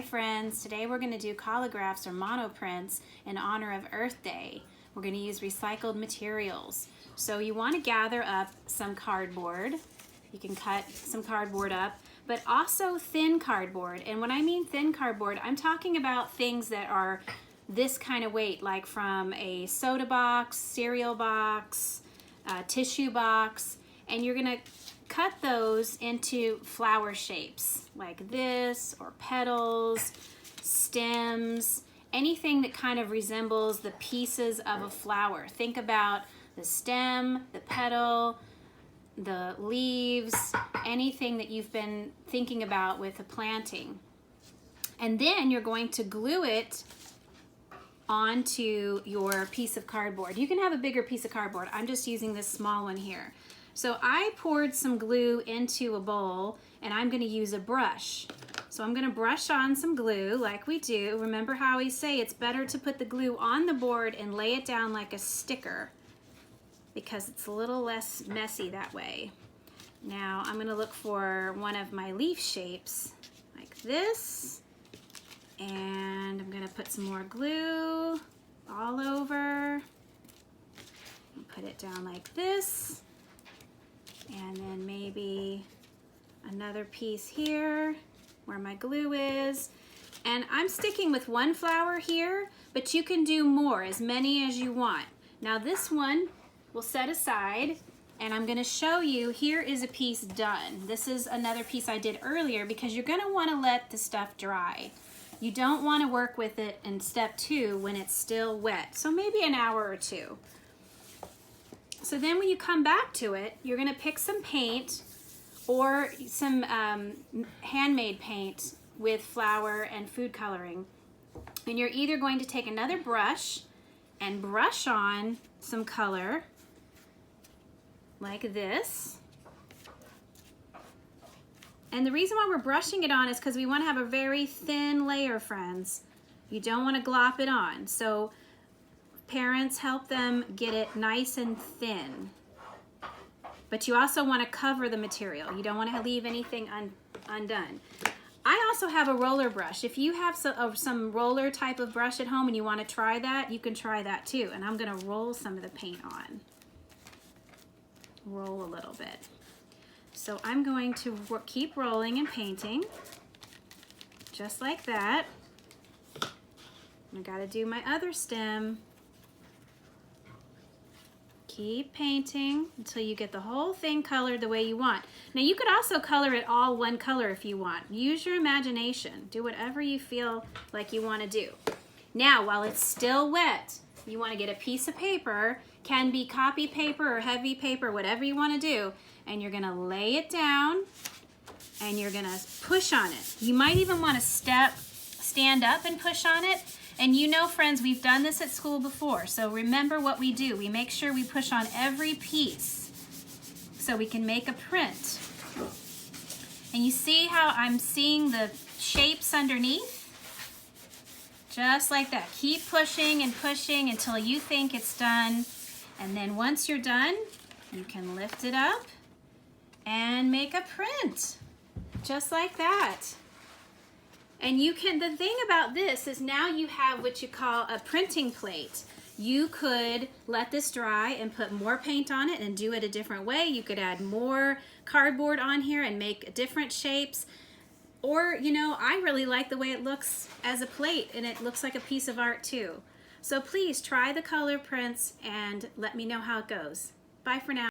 Hi friends, today we're going to do Colographs or monoprints in honor of Earth Day. We're going to use recycled materials. So you want to gather up some cardboard. You can cut some cardboard up, but also thin cardboard. And when I mean thin cardboard, I'm talking about things that are this kind of weight, like from a soda box, cereal box, tissue box, and you're going to cut those into flower shapes like this, or petals, stems, anything that kind of resembles the pieces of a flower. Think about the stem, the petal, the leaves, anything that you've been thinking about with a planting. And then you're going to glue it onto your piece of cardboard. You can have a bigger piece of cardboard. I'm just using this small one here. So I poured some glue into a bowl and I'm going to use a brush. So I'm going to brush on some glue like we do. Remember how we say it's better to put the glue on the board and lay it down like a sticker because it's a little less messy that way. Now I'm going to look for one of my leaf shapes like this, and I'm going to put some more glue all over and put it down like this. And then maybe another piece here where my glue is. And I'm sticking with one flower here, but you can do more, as many as you want. Now this one we'll set aside, and I'm gonna show you, here is a piece done. This is another piece I did earlier because you're gonna wanna let the stuff dry. You don't wanna work with it in step 2 when it's still wet. So maybe an hour or 2. So then when you come back to it, you're going to pick some paint or some handmade paint with flour and food coloring. And you're either going to take another brush and brush on some color like this. And the reason why we're brushing it on is because we want to have a very thin layer, friends. You don't want to glop it on. So parents, help them get it nice and thin. But you also want to cover the material. You don't want to leave anything undone. I also have a roller brush. If you have some roller type of brush at home and you want to try that, you can try that too. And I'm going to roll some of the paint on. Roll a little bit. So I'm going to keep rolling and painting just like that. I got to do my other stem. Keep painting until you get the whole thing colored the way you want. Now you could also color it all one color if you want. Use your imagination. Do whatever you feel like you want to do. Now while it's still wet, you want to get a piece of paper, can be copy paper or heavy paper, whatever you want to do, and you're going to lay it down and you're going to push on it. You might even want to stand up and push on it. And you know, friends, we've done this at school before, so remember what we do. We make sure we push on every piece so we can make a print. And you see how I'm seeing the shapes underneath? Just like that. Keep pushing and pushing until you think it's done. And then once you're done, you can lift it up and make a print. Just like that. And you can, the thing about this is now you have what you call a printing plate. You could let this dry and put more paint on it and do it a different way. You could add more cardboard on here and make different shapes. Or, you know, I really like the way it looks as a plate, and it looks like a piece of art too. So please try the color prints and let me know how it goes. Bye for now.